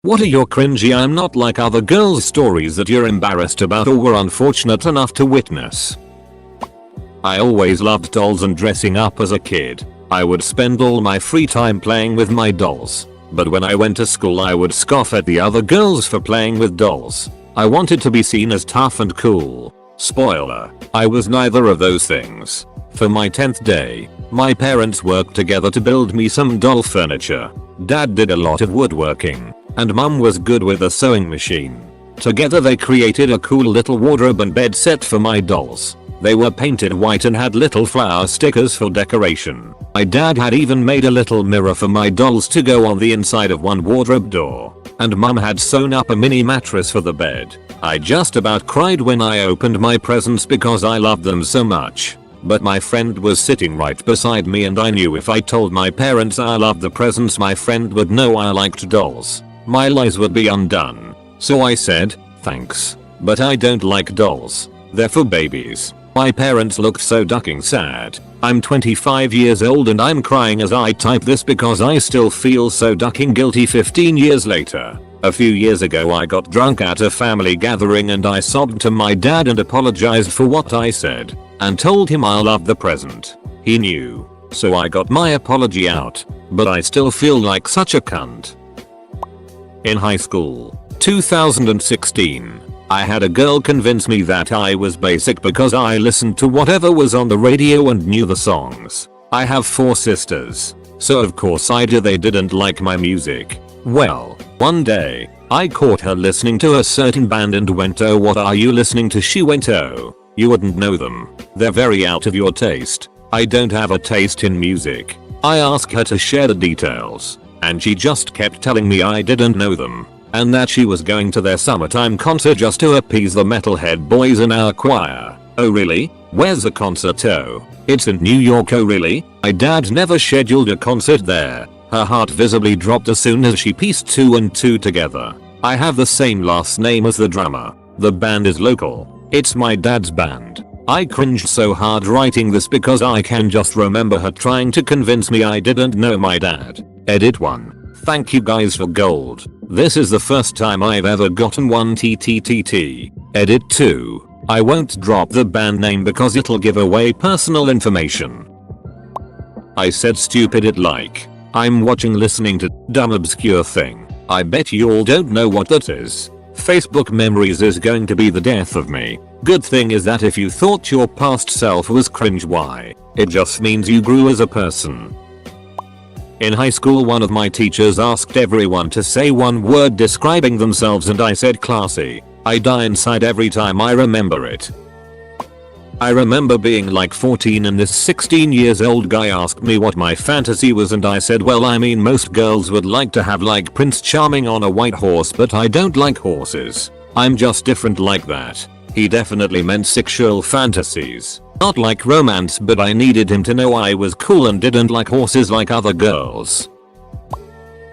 What are your cringy I'm not like other girls stories that you're embarrassed about or were unfortunate enough to witness? I always loved dolls and dressing up as a kid. I would spend all my free time playing with my dolls. But when I went to school I would scoff at the other girls for playing with dolls. I wanted to be seen as tough and cool. Spoiler, I was neither of those things. For my 10th day, my parents worked together to build me some doll furniture. Dad did a lot of woodworking, and mum was good with a sewing machine. Together they created a cool little wardrobe and bed set for my dolls. They were painted white and had little flower stickers for decoration. My dad had even made a little mirror for my dolls to go on the inside of one wardrobe door. And mum had sewn up a mini mattress for the bed. I just about cried when I opened my presents because I loved them so much. But my friend was sitting right beside me and I knew if I told my parents I loved the presents my friend would know I liked dolls. My lies would be undone. So I said, thanks, but I don't like dolls. They're for babies. My parents looked so ducking sad. I'm 25 years old and I'm crying as I type this because I still feel so ducking guilty 15 years later. A few years ago I got drunk at a family gathering and I sobbed to my dad and apologized for what I said. And told him I loved the present. He knew. So I got my apology out. But I still feel like such a cunt. In high school, 2016, I had a girl convince me that I was basic because I listened to whatever was on the radio and knew the songs. I have 4 sisters. So of course they didn't like my music. Well, one day, I caught her listening to a certain band and went, oh what are you listening to? She went, oh, you wouldn't know them. They're very out of your taste. I don't have a taste in music. I asked her to share the details. And she just kept telling me I didn't know them. And that she was going to their summertime concert just to appease the metalhead boys in our choir. Oh really? Where's the concert? Oh, it's in New York. Oh really? My dad never scheduled a concert there. Her heart visibly dropped as soon as she pieced 2 and 2 together. I have the same last name as the drummer. The band is local. It's my dad's band. I cringed so hard writing this because I can just remember her trying to convince me I didn't know my dad. Edit 1. Thank you guys for gold. This is the first time I've ever gotten one TTTT. Edit 2. I won't drop the band name because it'll give away personal information. I said stupid it like I'm watching listening to dumb obscure thing. I bet you all don't know what that is. Facebook memories is going to be the death of me. Good thing is that if you thought your past self was cringe, why? It just means you grew as a person. In high school one of my teachers asked everyone to say one word describing themselves and I said classy. I die inside every time I remember it. I remember being like 14 and this 16 years old guy asked me what my fantasy was and I said, well I mean most girls would like to have like Prince Charming on a white horse, but I don't like horses. I'm just different like that. He definitely meant sexual fantasies. Not like romance, but I needed him to know I was cool and didn't like horses like other girls.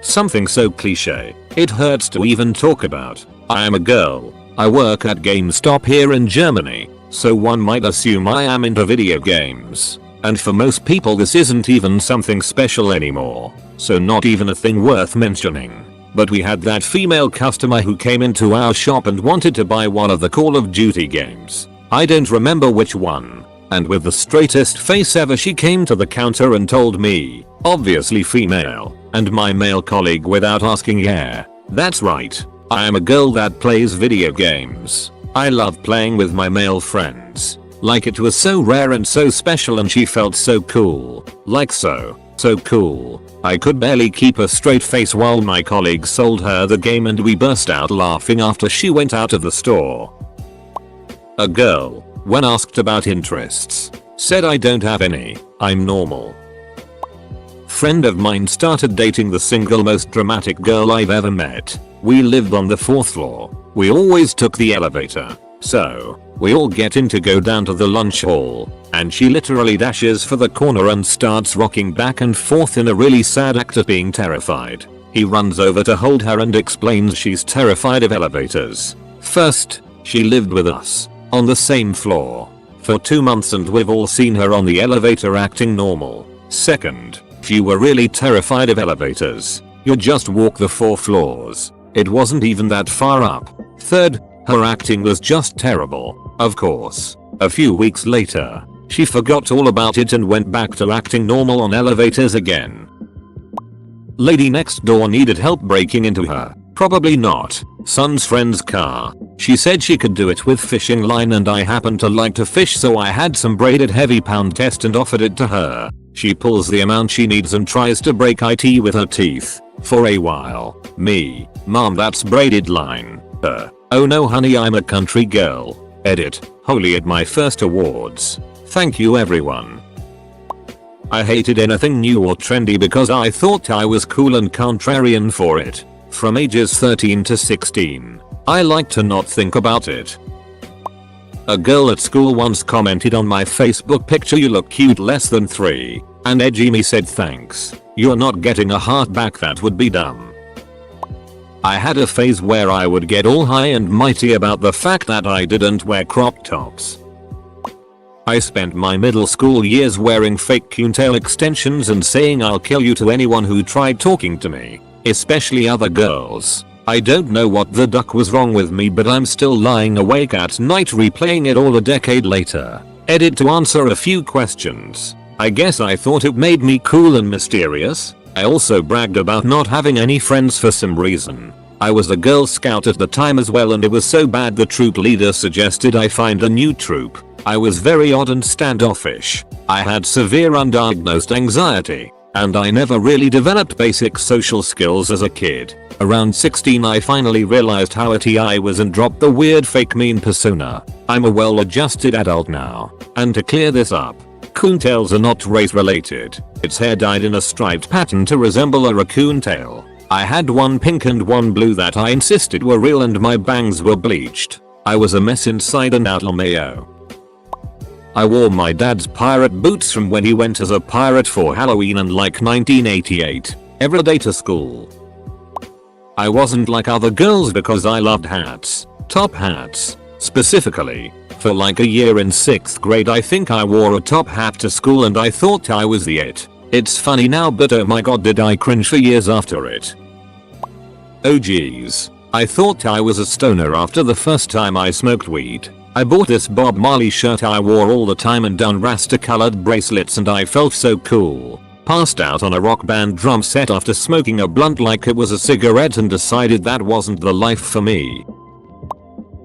Something so cliche, it hurts to even talk about. I am a girl. I work at GameStop here in Germany. So one might assume I am into video games. And for most people this isn't even something special anymore. So not even a thing worth mentioning. But we had that female customer who came into our shop and wanted to buy one of the Call of Duty games. I don't remember which one. And with the straightest face ever she came to the counter and told me, obviously female, and my male colleague without asking, yeah, that's right. I am a girl that plays video games. I love playing with my male friends. Like it was so rare and so special and she felt so cool. Like so cool. I could barely keep a straight face while my colleague sold her the game and we burst out laughing after she went out of the store. A girl, when asked about interests, said I don't have any, I'm normal. Friend of mine started dating the single most dramatic girl I've ever met. We lived on the 4th floor. We always took the elevator. So, we all get in to go down to the lunch hall, and she literally dashes for the corner and starts rocking back and forth in a really sad act of being terrified. He runs over to hold her and explains she's terrified of elevators. First, she lived with us, on the same floor, for 2 months and we've all seen her on the elevator acting normal. Second, if you were really terrified of elevators, you'd just walk the 4 floors. It wasn't even that far up. Third, her acting was just terrible. Of course. A few weeks later, she forgot all about it and went back to acting normal on elevators again. Lady next door needed help breaking into her, probably not, son's friend's car. She said she could do it with fishing line and I happen to like to fish, so I had some braided heavy pound test and offered it to her. She pulls the amount she needs and tries to break it with her teeth. For a while. Me. Mom, that's braided line. Oh no honey, I'm a country girl. Edit. Holy, at my first awards. Thank you everyone. I hated anything new or trendy because I thought I was cool and contrarian for it. From ages 13 to 16. I like to not think about it. A girl at school once commented on my Facebook picture, "You look cute less than 3. And edgy me said thanks. You're not getting a heart back, that would be dumb. I had a phase where I would get all high and mighty about the fact that I didn't wear crop tops. I spent my middle school years wearing fake coontail extensions and saying I'll kill you to anyone who tried talking to me, especially other girls. I don't know what the duck was wrong with me, but I'm still lying awake at night replaying it all a decade later. Edit. To answer a few questions. I guess I thought it made me cool and mysterious. I also bragged about not having any friends for some reason. I was a Girl Scout at the time as well, and it was so bad the troop leader suggested I find a new troop. I was very odd and standoffish. I had severe undiagnosed anxiety, and I never really developed basic social skills as a kid. Around 16 I finally realized how itty I was and dropped the weird fake mean persona. I'm a well-adjusted adult now. And to clear this up, coontails are not race related. Its hair dyed in a striped pattern to resemble a raccoon tail. I had one pink and one blue that I insisted were real, and my bangs were bleached. I was a mess inside and out. LMAO. I wore my dad's pirate boots from when he went as a pirate for Halloween in like 1988. Every day to school. I wasn't like other girls because I loved hats. Top hats. Specifically. For like a year in 6th grade I think I wore a top hat to school and I thought I was the it. It's funny now, but oh my god did I cringe for years after it. Oh geez. I thought I was a stoner after the first time I smoked weed. I bought this Bob Marley shirt I wore all the time and done rasta colored bracelets and I felt so cool. Passed out on a rock band drum set after smoking a blunt like it was a cigarette and decided that wasn't the life for me.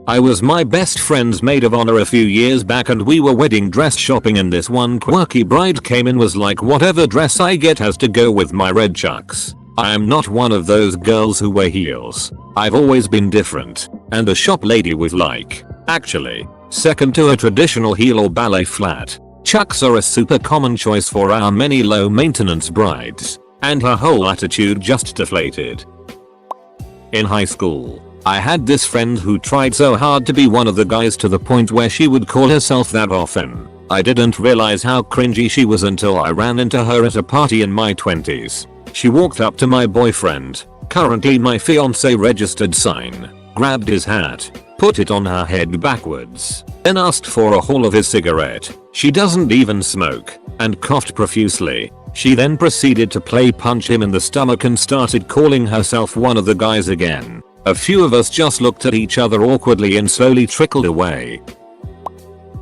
I was my best friend's maid of honor a few years back and we were wedding dress shopping, and this one quirky bride came in was like, whatever dress I get has to go with my red chucks. I am not one of those girls who wear heels. I've always been different. And the shop lady was like, actually, second to a traditional heel or ballet flat. Chucks are a super common choice for our many low maintenance brides. And her whole attitude just deflated. In high school, I had this friend who tried so hard to be one of the guys to the point where she would call herself that often. I didn't realize how cringy she was until I ran into her at a party in my 20s. She walked up to my boyfriend, currently my fiance registered sign, grabbed his hat, put it on her head backwards, then asked for a haul of his cigarette. She doesn't even smoke, and coughed profusely. She then proceeded to play punch him in the stomach and started calling herself one of the guys again. A few of us just looked at each other awkwardly and slowly trickled away.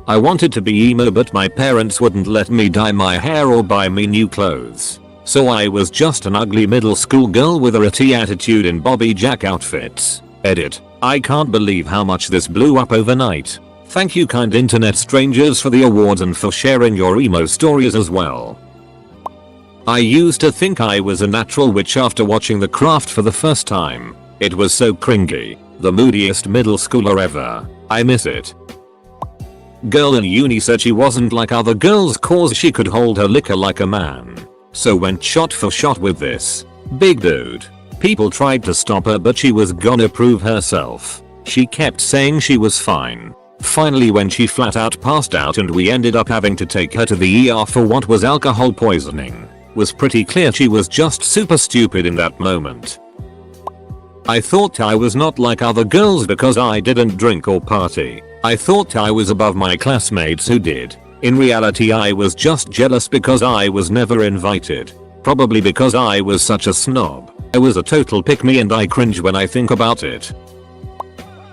I wanted to be emo, but my parents wouldn't let me dye my hair or buy me new clothes. So I was just an ugly middle school girl with a ratty attitude in Bobby Jack outfits. Edit. I can't believe how much this blew up overnight. Thank you kind internet strangers for the awards and for sharing your emo stories as well. I used to think I was a natural witch after watching The Craft for the first time. It was so cringy. The moodiest middle schooler ever. I miss it. Girl in uni said she wasn't like other girls cause she could hold her liquor like a man. So went shot for shot with this big dude. People tried to stop her, but she was gonna prove herself. She kept saying she was fine. Finally, when she flat out passed out and we ended up having to take her to the ER for what was alcohol poisoning, was pretty clear she was just super stupid in that moment. I thought I was not like other girls because I didn't drink or party. I thought I was above my classmates who did. In reality, I was just jealous because I was never invited. Probably because I was such a snob. I was a total pick-me and I cringe when I think about it.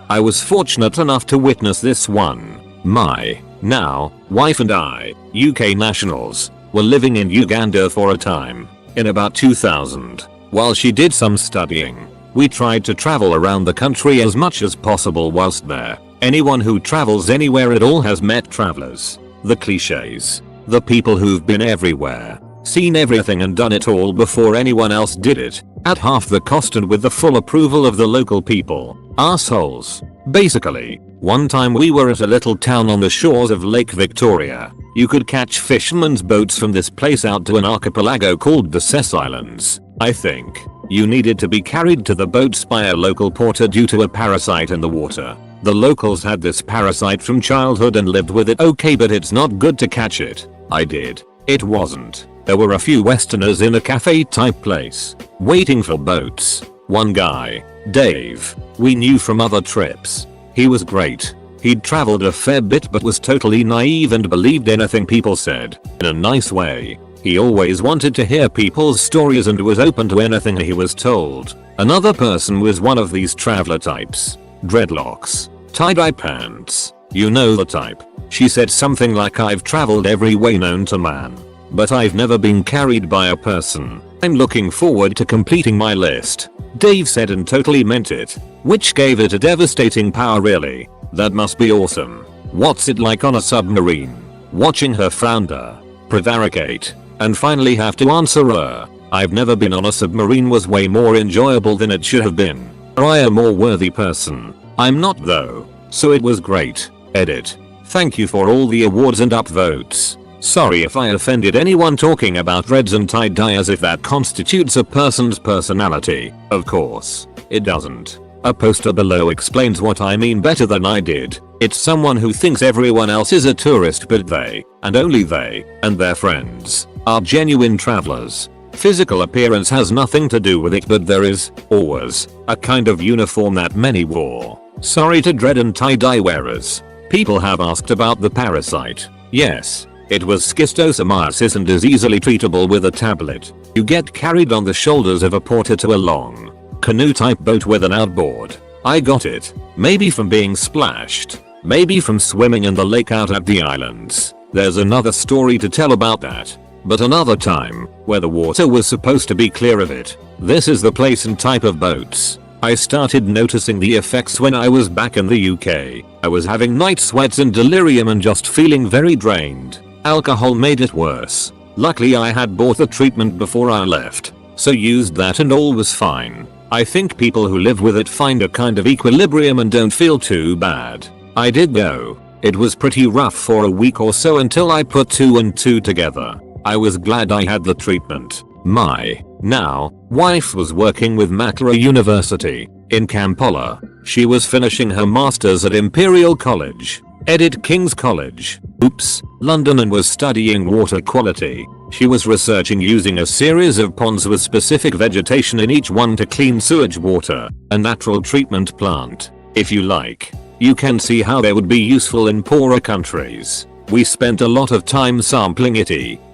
I was fortunate enough to witness this one. My now wife and I, UK nationals, were living in Uganda for a time. In about 2000, while she did some studying, we tried to travel around the country as much as possible whilst there. Anyone who travels anywhere at all has met travelers. The cliches. The people who've been everywhere, seen everything and done it all before anyone else did it, at half the cost and with the full approval of the local people. Assholes. Basically, one time we were at a little town on the shores of Lake Victoria. You could catch fishermen's boats from this place out to an archipelago called the Cess Islands, I think. You needed to be carried to the boats by a local porter due to a parasite in the water. The locals had this parasite from childhood and lived with it okay, but it's not good to catch it. I did. It wasn't. There were a few Westerners in a cafe type place, waiting for boats. One guy, Dave, we knew from other trips. He was great. He'd traveled a fair bit but was totally naive and believed anything people said, in a nice way. He always wanted to hear people's stories and was open to anything he was told. Another person was one of these traveler types. Dreadlocks, tie-dye pants, you know the type. She said something like, I've traveled every way known to man, but I've never been carried by a person. I'm looking forward to completing my list. Dave said and totally meant it, which gave it a devastating power really. That must be awesome. What's it like on a submarine? Watching her flounder, prevaricate, and finally have to answer her. I've never been on a submarine was way more enjoyable than it should have been. I am a more worthy person. I'm not though. So it was great. Edit. Thank you for all the awards and upvotes. Sorry if I offended anyone talking about reds and tie-dye as if that constitutes a person's personality. Of course, it doesn't. A poster below explains what I mean better than I did. It's someone who thinks everyone else is a tourist but they, and only they, and their friends, are genuine travelers. Physical appearance has nothing to do with it, but there is, always, a kind of uniform that many wore. Sorry to dread and tie-dye wearers. People have asked about the parasite. Yes, it was schistosomiasis and is easily treatable with a tablet. You get carried on the shoulders of a porter to a long canoe type boat with an outboard. I got it. Maybe from being splashed. Maybe from swimming in the lake out at the islands. There's another story to tell about that. But another time, where the water was supposed to be clear of it. This is the place and type of boats. I started noticing the effects when I was back in the UK. I was having night sweats and delirium and just feeling very drained. Alcohol made it worse. Luckily I had bought the treatment before I left, so used that and all was fine. I think people who live with it find a kind of equilibrium and don't feel too bad. I did though. It was pretty rough for a week or so until I put 2 and 2 together. I was glad I had the treatment. My now wife was working with MacLeod University in Kampala. She was finishing her masters at Imperial College, edit King's College, oops, London, and was studying water quality. She was researching using a series of ponds with specific vegetation in each one to clean sewage water, a natural treatment plant. If you like, you can see how they would be useful in poorer countries. We spent a lot of time sampling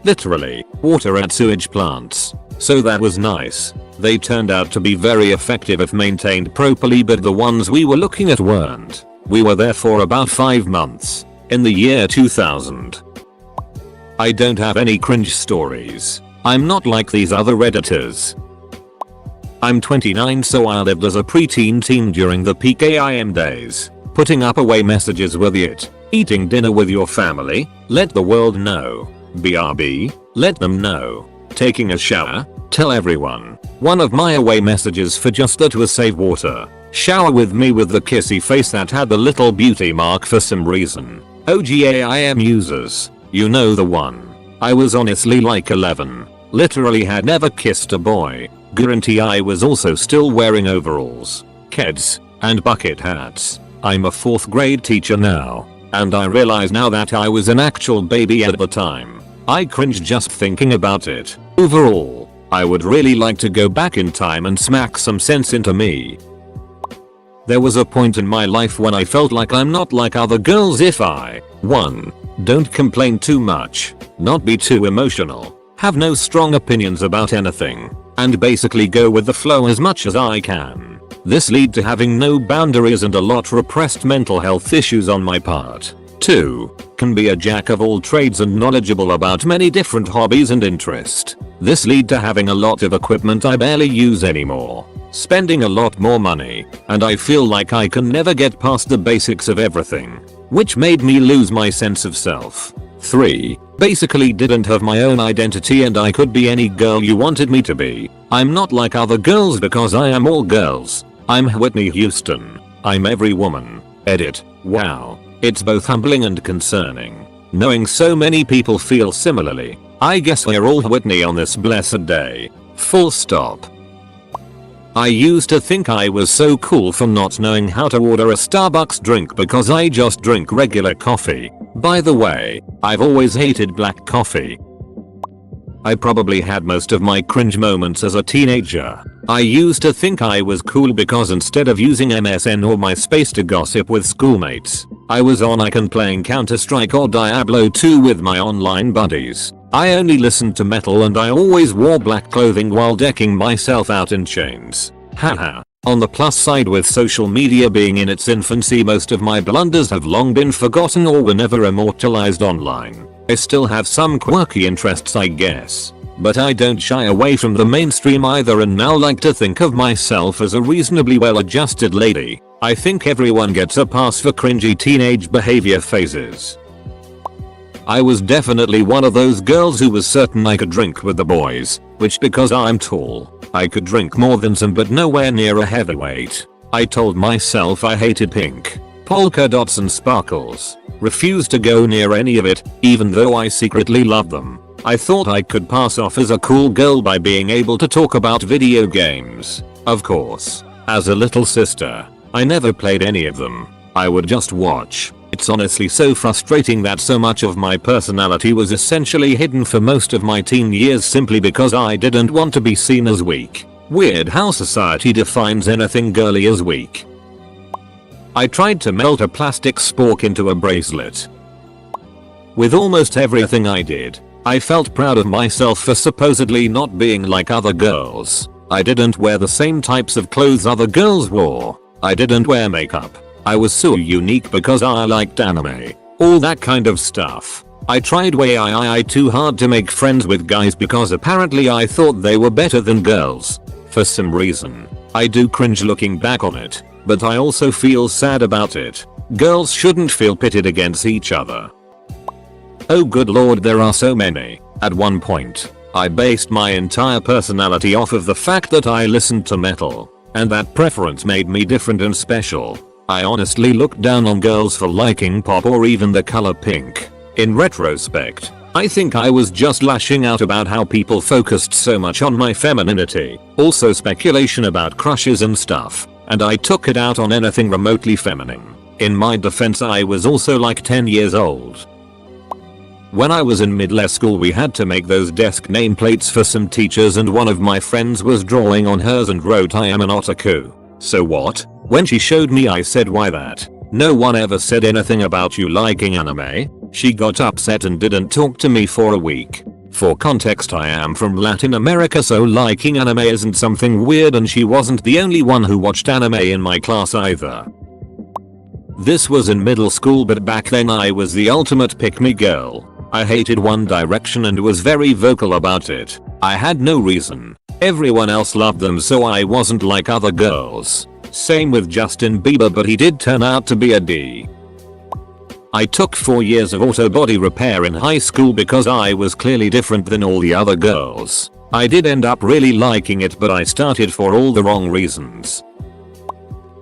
literally, water at sewage plants. So that was nice. They turned out to be very effective if maintained properly, but the ones we were looking at weren't. We were there for about 5 months. In the year 2000. I don't have any cringe stories. I'm not like these other redditors. I'm 29, so I lived as a preteen teen during the peak AIM days. Putting up away messages with it. Eating dinner with your family, let the world know. BRB, let them know. Taking a shower, tell everyone. One of my away messages for just that was save water. Shower with me with the kissy face that had the little beauty mark for some reason. OGAIM users, you know the one. I was honestly like 11. Literally had never kissed a boy. Guarantee I was also still wearing overalls, keds, and bucket hats. I'm a 4th grade teacher now. And I realize now that I was an actual baby at the time. I cringe just thinking about it. Overall, I would really like to go back in time and smack some sense into me. There was a point in my life when I felt like I'm not like other girls if I 1. Don't complain too much. Not be too emotional. Have no strong opinions about anything. and basically go with the flow as much as I can. This lead to having no boundaries and a lot repressed mental health issues on my part. 2. Can be a jack of all trades and knowledgeable about many different hobbies and interests. This lead to having a lot of equipment I barely use anymore, spending a lot more money, and I feel like I can never get past the basics of everything, which made me lose my sense of self. 3. Basically didn't have my own identity and I could be any girl you wanted me to be. I'm not like other girls because I am all girls. I'm Whitney Houston. I'm every woman. Edit. Wow. It's both humbling and concerning, knowing so many people feel similarly. I guess we're all Whitney on this blessed day. Full stop. I used to think I was so cool for not knowing how to order a Starbucks drink because I just drink regular coffee. By the way, I've always hated black coffee. I probably had most of my cringe moments as a teenager. I used to think I was cool because instead of using MSN or MySpace to gossip with schoolmates, I was on Icon playing Counter-Strike or Diablo 2 with my online buddies. I only listened to metal and I always wore black clothing while decking myself out in chains. Haha. On the plus side, with social media being in its infancy, most of my blunders have long been forgotten or were never immortalized online. I still have some quirky interests, I guess, but I don't shy away from the mainstream either and now like to think of myself as a reasonably well-adjusted lady. I think everyone gets a pass for cringy teenage behavior phases. I was definitely one of those girls who was certain I could drink with the boys, which because I'm tall, I could drink more than some but nowhere near a heavyweight. I told myself I hated pink, polka dots and sparkles, refused to go near any of it, even though I secretly loved them. I thought I could pass off as a cool girl by being able to talk about video games. Of course, as a little sister, I never played any of them. I would just watch. It's honestly so frustrating that so much of my personality was essentially hidden for most of my teen years simply because I didn't want to be seen as weak. Weird how society defines anything girly as weak. I tried to melt a plastic spork into a bracelet. With almost everything I did, I felt proud of myself for supposedly not being like other girls. I didn't wear the same types of clothes other girls wore. I didn't wear makeup. I was so unique because I liked anime. All that kind of stuff. I tried way too hard to make friends with guys because apparently I thought they were better than girls. For some reason, I do cringe looking back on it, but I also feel sad about it. Girls shouldn't feel pitted against each other. Oh good lord, there are so many. At one point, I based my entire personality off of the fact that I listened to metal, and that preference made me different and special. I honestly looked down on girls for liking pop or even the color pink. In retrospect, I think I was just lashing out about how people focused so much on my femininity. Also speculation about crushes and stuff, and I took it out on anything remotely feminine. In my defense, I was also like 10 years old. When I was in middle school, we had to make those desk nameplates for some teachers and one of my friends was drawing on hers and wrote "I am an otaku." So what? When she showed me, I said, "Why that? No one ever said anything about you liking anime." She got upset and didn't talk to me for a week. For context, I am from Latin America, so liking anime isn't something weird, and she wasn't the only one who watched anime in my class either. This was in middle school, but back then I was the ultimate pick-me girl. I hated One Direction and was very vocal about it. I had no reason. Everyone else loved them, so I wasn't like other girls. Same with Justin Bieber, but he did turn out to be a D. I took 4 years of auto body repair in high school because I was clearly different than all the other girls. I did end up really liking it, but I started for all the wrong reasons.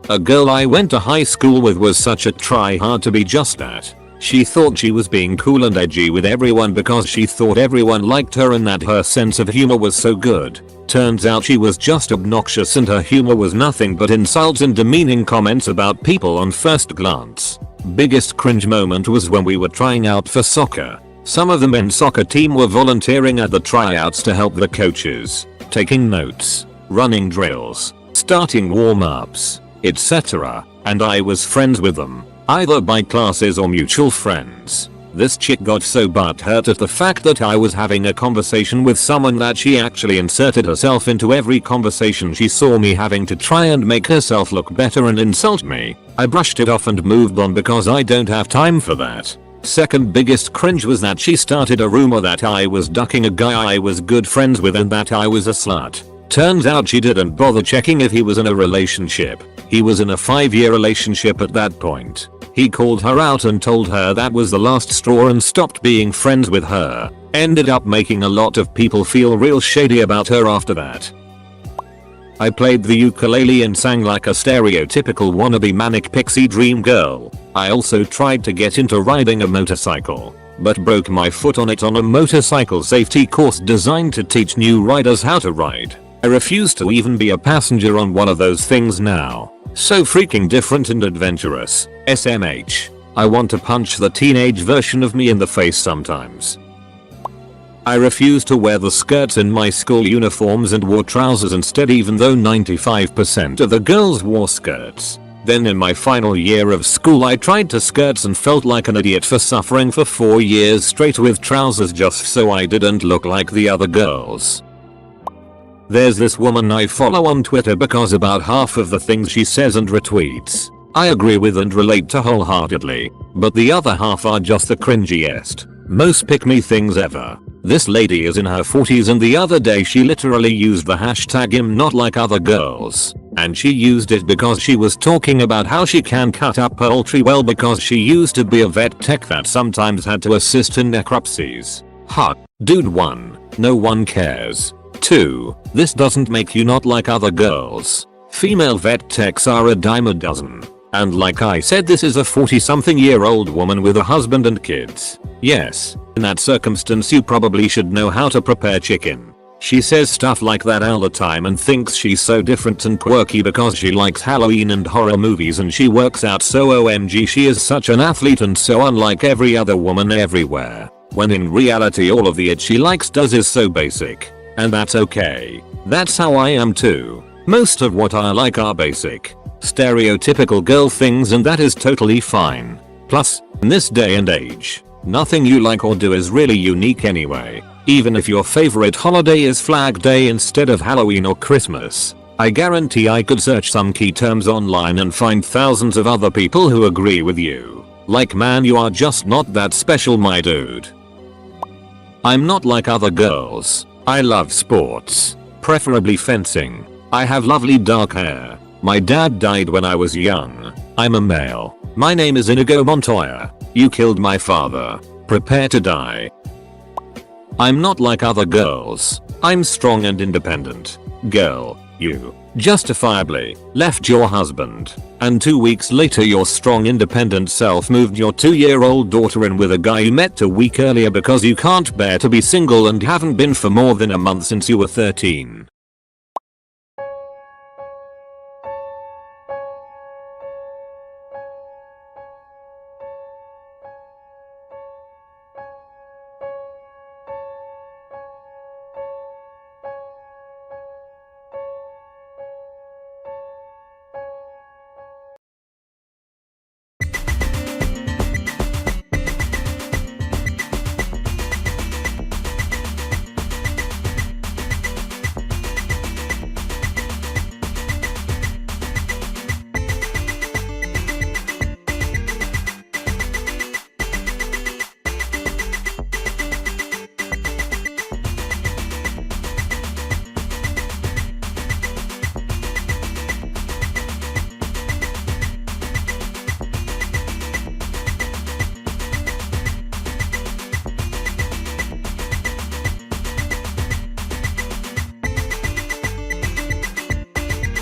A girl I went to high school with was such a try-hard to be just that. She thought she was being cool and edgy with everyone because she thought everyone liked her and that her sense of humor was so good. Turns out she was just obnoxious and her humor was nothing but insults and demeaning comments about people on first glance. Biggest cringe moment was when we were trying out for soccer. Some of the men's soccer team were volunteering at the tryouts to help the coaches, taking notes, running drills, starting warm-ups, etc. And I was friends with them, either by classes or mutual friends. This chick got so butthurt at the fact that I was having a conversation with someone that she actually inserted herself into every conversation she saw me having to try and make herself look better and insult me. I brushed it off and moved on because I don't have time for that. Second biggest cringe was that she started a rumor that I was ducking a guy I was good friends with and that I was a slut. Turns out she didn't bother checking if he was in a relationship. He was in a 5-year relationship at that point. He called her out and told her that was the last straw and stopped being friends with her. Ended up making a lot of people feel real shady about her after that. I played the ukulele and sang like a stereotypical wannabe manic pixie dream girl. I also tried to get into riding a motorcycle, but broke my foot on it on a motorcycle safety course designed to teach new riders how to ride. I refuse to even be a passenger on one of those things now. So freaking different and adventurous. SMH. I want to punch the teenage version of me in the face sometimes. I refused to wear the skirts in my school uniforms and wore trousers instead even though 95% of the girls wore skirts. Then in my final year of school I tried to skirts and felt like an idiot for suffering for 4 years straight with trousers just so I didn't look like the other girls. There's this woman I follow on Twitter because about half of the things she says and retweets I agree with and relate to wholeheartedly, but the other half are just the cringiest, most pick me things ever. This lady is in her 40s and the other day she literally used the hashtag I'm not like other girls, and she used it because she was talking about how she can cut up poultry well because she used to be a vet tech that sometimes had to assist in necropsies. Huh, dude. 1. No one cares. 2. This doesn't make you not like other girls. Female vet techs are a dime a dozen. And like I said, this is a 40-something-year-old woman with a husband and kids. Yes, in that circumstance you probably should know how to prepare chicken. She says stuff like that all the time and thinks she's so different and quirky because she likes Halloween and horror movies and she works out, so OMG she is such an athlete and so unlike every other woman everywhere. When in reality all of the it she likes does is so basic. And that's okay. That's how I am too. Most of what I like are basic, stereotypical girl things and that is totally fine. Plus, in this day and age, nothing you like or do is really unique anyway. Even if your favorite holiday is Flag Day instead of Halloween or Christmas, I guarantee I could search some key terms online and find thousands of other people who agree with you. Like, man, you are just not that special, my dude. I'm not like other girls. I love sports, preferably fencing. I have lovely dark hair. My dad died when I was young. I'm a male. My name is Inigo Montoya. You killed my father. Prepare to die. I'm not like other girls. I'm strong and independent. Girl, you justifiably left your husband, and 2 weeks later your strong independent self moved your 2-year-old daughter in with a guy you met a week earlier because you can't bear to be single and haven't been for more than a month since you were 13.